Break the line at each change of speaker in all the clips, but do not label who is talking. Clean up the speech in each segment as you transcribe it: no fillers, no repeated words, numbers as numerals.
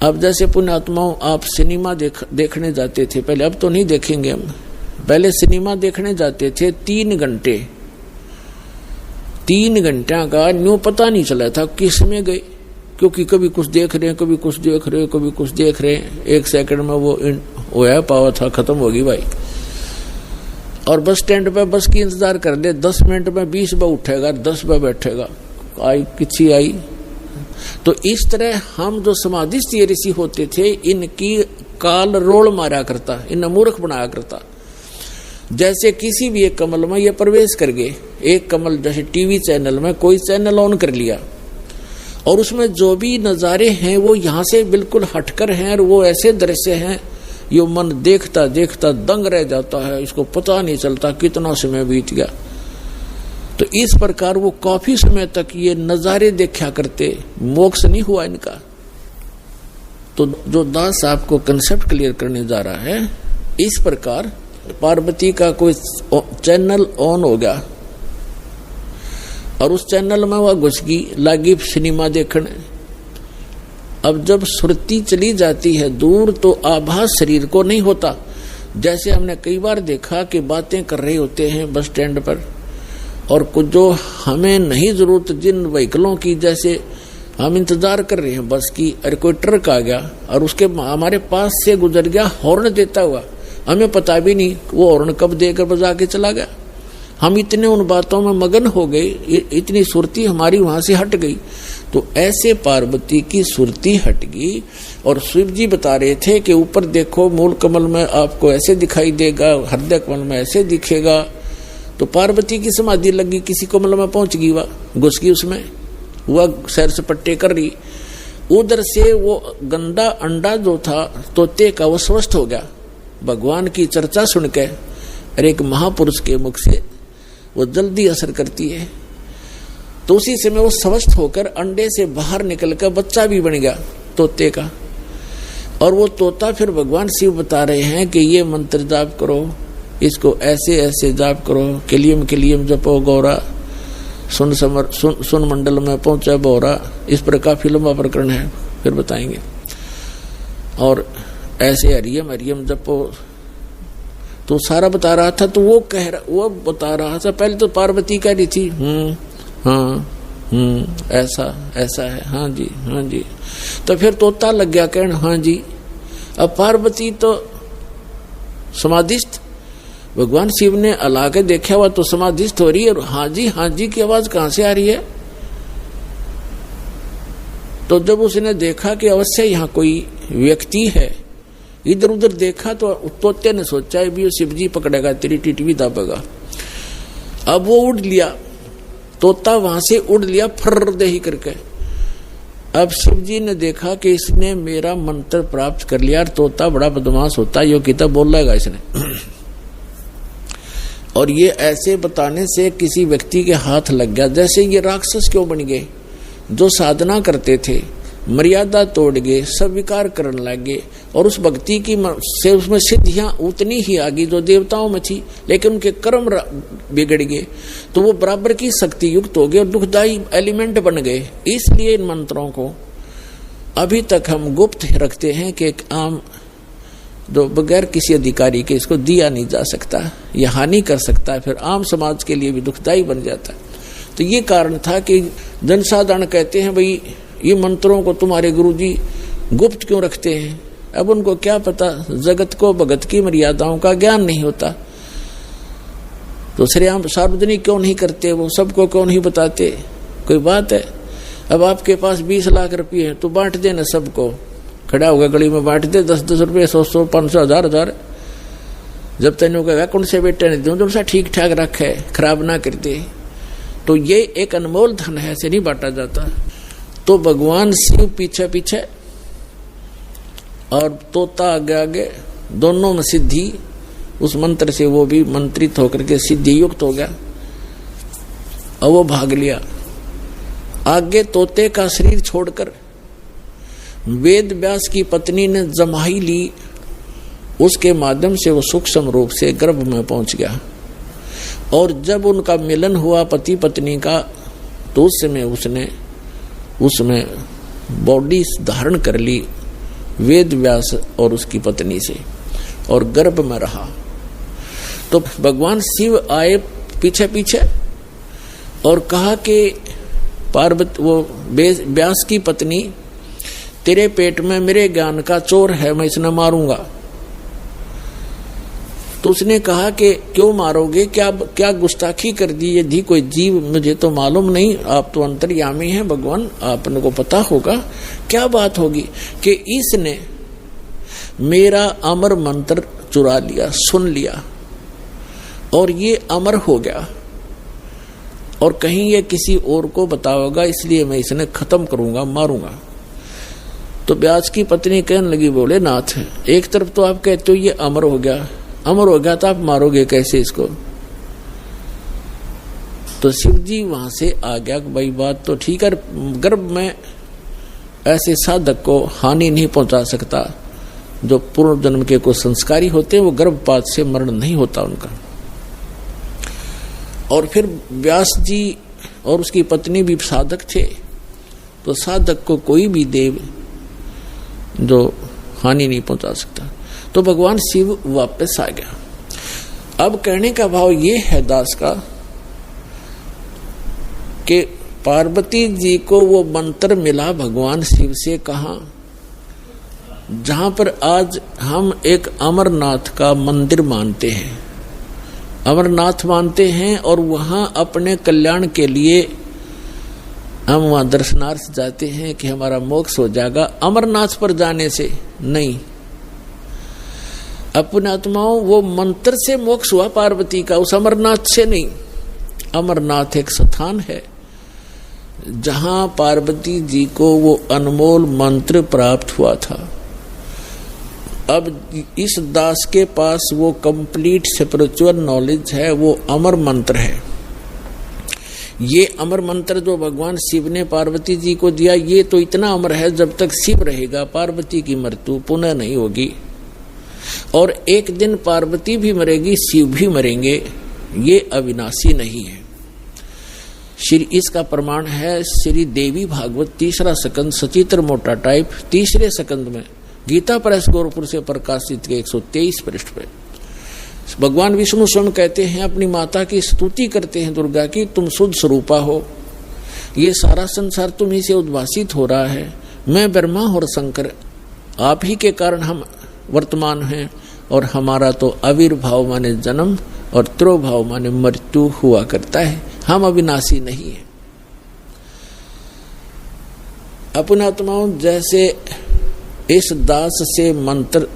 अब जैसे पुण्यात्माओं, आप सिनेमा देखने जाते थे पहले, अब तो नहीं देखेंगे हम, पहले सिनेमा देखने जाते थे 3 घंटे, 3 घंटा का न्यू पता नहीं चला था किस में गए, क्योंकि कभी कुछ देख रहे हैं, कभी कुछ देख रहे हैं, कभी कुछ देख रहे हैं, 1 सेकंड में वो होया पावा था, खत्म होगी भाई। और बस स्टैंड पे बस की इंतजार कर ले, 10 मिनट में 20 पे उठेगा, 10 पे बैठेगा, आई किसी आई। तो इस तरह हम जो समाधिस्थ ऋषि होते थे, इनकी काल रोल मारा करता, इन्हें मूर्ख बनाया करता। जैसे किसी भी एक कमल में ये प्रवेश कर गए, एक कमल जैसे टीवी चैनल में कोई चैनल ऑन कर लिया और उसमें जो भी नज़ारे हैं वो यहाँ से बिल्कुल हटकर हैं, और वो ऐसे दृश्य हैं ये मन देखता देखता दंग रह जाता है, इसको पता नहीं चलता कितना समय बीत गया। तो इस प्रकार वो काफी समय तक ये नज़ारे देखा करते, मोक्ष नहीं हुआ इनका। तो जो दास आपको कंसेप्ट क्लियर करने जा रहा है, इस प्रकार पार्वती का कोई चैनल ऑन हो गया और उस चैनल में वह घुस गई, लागी सिनेमा देखने। अब जब सुरती चली जाती है दूर तो आभास शरीर को नहीं होता। जैसे हमने कई बार देखा कि बातें कर रहे होते हैं बस स्टैंड पर, और कुछ जो हमें नहीं जरूरत जिन व्हीकलों की, जैसे हम इंतजार कर रहे हैं बस की, अरे कोई ट्रक आ गया और उसके हमारे पास से गुजर गया हॉर्न देता हुआ, हमें पता भी नहीं वो हॉर्न कब देकर बजा के चला गया। हम इतने उन बातों में मगन हो गए, इतनी सुरती हमारी वहां से हट गई। तो ऐसे पार्वती की सुरती हट गई और शिव जी बता रहे थे कि ऊपर देखो मूल कमल में आपको ऐसे दिखाई देगा, हृदय कमल में ऐसे दिखेगा। तो पार्वती की समाधि लगी, किसी कमल में पहुंच गई, वह घुस गई उसमें, वह सैर सपट्टे कर रही। उधर से वो गंदा अंडा जो था तोते का वो स्वस्थ हो गया भगवान की चर्चा सुन के, और एक महापुरुष के मुख से वो जल्दी असर करती है। तो उसी समय वो स्वस्थ होकर अंडे से बाहर निकलकर बच्चा भी बन गया तोते का। और वो तोता फिर भगवान शिव बता रहे हैं कि ये मंत्र जाप करो, इसको ऐसे ऐसे जाप करो, किलियम किलियम जपो गौरा, सुन मंडल में पहुंचा बोरा। इस प्रकार फिल्म प्रकरण है, फिर बताएंगे। और ऐसे हरियम हरियम जपो, तो सारा बता रहा था। तो वो बता रहा था, पहले तो पार्वती कह रही थी हाँ ऐसा ऐसा है, हाँ जी हाँ जी। तो फिर तोता लग गया कहने हाँ जी। अब पार्वती तो समाधिस्थ, भगवान शिव ने अला के देखा हुआ तो समाधिस्थ हो रही है, और हाँ जी की आवाज कहां से आ रही है। तो जब उसने देखा कि अवश्य यहाँ कोई व्यक्ति है, इधर उधर देखा तो तोते ने सोचा है भी शिव जी पकड़ेगा, तेरी टिटवी दाबेगा। अब वो उड़ लिया, तोता वहां से उड़ लिया फर दे ही करके। अब शिव जी ने देखा कि इसने मेरा मंत्र प्राप्त कर लिया, तोता बड़ा बदमाश होता है, यो किताब बोलेगा इसने। और ये ऐसे बताने से किसी व्यक्ति के हाथ लग गया। जैसे ये राक्षस क्यों बन गए, जो साधना करते थे मर्यादा तोड़ गए, सब विकार करने लग गए, और उस भक्ति की से उसमें सिद्धियां उतनी ही आ गई जो देवताओं में थी, लेकिन उनके कर्म बिगड़ गए, तो वो बराबर की शक्ति युक्त हो गए और दुखदायी एलिमेंट बन गए। इसलिए इन मंत्रों को अभी तक हम गुप्त रखते हैं कि एक आम जो बगैर किसी अधिकारी के इसको दिया नहीं जा सकता, यह हानि कर सकता है, फिर आम समाज के लिए भी दुखदायी बन जाता है। तो ये कारण था कि जनसाधारण कहते हैं भाई ये मंत्रों को तुम्हारे गुरुजी गुप्त क्यों रखते हैं। अब उनको क्या पता, जगत को भगत की मर्यादाओं का ज्ञान नहीं होता, तो श्रेयाम सार्वजनिक क्यों नहीं करते, वो सबको क्यों नहीं बताते। कोई बात है, अब आपके पास 20 लाख रुपये हैं तो बांट देना सबको, खड़ा होगा गली में बांट दे, 10-10 रुपये, 100-100, 500, 1000-1000। जब तेनों कहेगा कौन से बेटे ने दूं, जो सा ठीक ठाक रखे, खराब ना करते। तो ये एक अनमोल धन है, ऐसे नहीं बांटा जाता। तो भगवान शिव पीछे पीछे और तोता आगे आगे, दोनों में सिद्धि उस मंत्र से, वो भी मंत्रित होकर के सिद्धि युक्त हो गया और वो भाग लिया। आगे तोते का शरीर छोड़कर वेद व्यास की पत्नी ने जमाई ली, उसके माध्यम से वो सूक्ष्म रूप से गर्भ में पहुंच गया। और जब उनका मिलन हुआ पति पत्नी का, तो उस समय उसने उसमें बॉडी धारण कर ली वेद व्यास और उसकी पत्नी से, और गर्भ में रहा। तो भगवान शिव आए पीछे पीछे और कहा कि पार्वती, वो व्यास की पत्नी, तेरे पेट में मेरे ज्ञान का चोर है, मैं इसे मारूंगा। तो उसने कहा कि क्यों मारोगे, क्या गुस्ताखी कर दी, यदि कोई जीव, मुझे तो मालूम नहीं, आप तो अंतर्यामी हैं भगवान, आपने को पता होगा क्या बात होगी कि इसने मेरा अमर मंत्र चुरा लिया, सुन लिया और ये अमर हो गया, और कहीं ये किसी और को बताओगा, इसलिए मैं इसने खत्म करूंगा, मारूंगा। तो व्यास की पत्नी कहने लगी, बोले नाथ, एक तरफ तो आप कहते हो ये अमर हो गया, अमर हो गया तो आप मारोगे कैसे इसको? तो शिव जी वहां से आ गया, भाई बात तो ठीक है, गर्भ में ऐसे साधक को हानि नहीं पहुंचा सकता, जो पूर्व जन्म के कुछ संस्कारी होते हैं वो गर्भपात से मरण नहीं होता उनका। और फिर व्यास जी और उसकी पत्नी भी साधक थे, तो साधक को कोई भी देव जो हानि नहीं पहुंचा सकता। तो भगवान शिव वापस आ गया। अब कहने का भाव ये है दास का कि पार्वती जी को वो मंत्र मिला भगवान शिव से, कहा जहां पर आज हम एक अमरनाथ का मंदिर मानते हैं, अमरनाथ मानते हैं, और वहां अपने कल्याण के लिए हम वहां दर्शनार्थ जाते हैं कि हमारा मोक्ष हो जाएगा। अमरनाथ पर जाने से नहीं, अपने आत्माओं वो मंत्र से मोक्ष हुआ पार्वती का, उस अमरनाथ से नहीं। अमरनाथ एक स्थान है जहां पार्वती जी को वो अनमोल मंत्र प्राप्त हुआ था। अब इस दास के पास वो कंप्लीट स्पिरिचुअल नॉलेज है, वो अमर मंत्र है। ये अमर मंत्र जो भगवान शिव ने पार्वती जी को दिया, ये तो इतना अमर है, जब तक शिव रहेगा पार्वती की मृत्यु पुनः नहीं होगी, और एक दिन पार्वती भी मरेगी, शिव भी मरेंगे, ये अविनाशी नहीं है। श्री इसका प्रमाण है श्री देवी भागवत 3रा स्कंद सचित्र मोटा टाइप 3रे स्कंद में गीता प्रेस गोरखपुर से प्रकाशित के 123 पृष्ठ पे भगवान विष्णु स्वयं कहते हैं, अपनी माता की स्तुति करते हैं दुर्गा की, तुम शुद्ध स्वरूपा हो, ये सारा संसार तुम्ही से उद्भासित हो रहा है, मैं ब्रह्मा और शंकर आप ही के कारण हम वर्तमान हैं, और हमारा तो आविर्भाव माने जन्म और त्रोभाव माने मृत्यु हुआ करता है, हम अविनाशी नहीं है। अपने आत्माओं, जैसे इस दास से मंत्र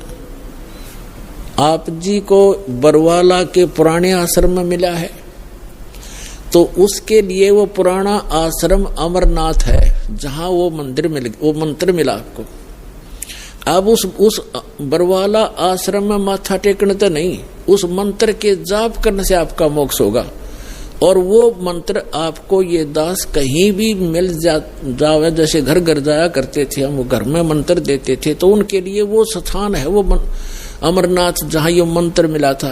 आप जी को बरवाला के पुराने आश्रम में मिला है, तो उसके लिए वो पुराना आश्रम अमरनाथ है जहां वो मंत्र मिला आपको। अब उस बरवाला आश्रम में माथा टेकने तो नहीं, उस मंत्र के जाप करने से आपका मोक्ष होगा। और वो मंत्र आपको ये दास कहीं भी मिल जावे, जैसे घर घर जाया करते थे हम, वो घर में मंत्र देते थे, तो उनके लिए वो स्थान है, वो अमरनाथ जहां ये मंत्र मिला था।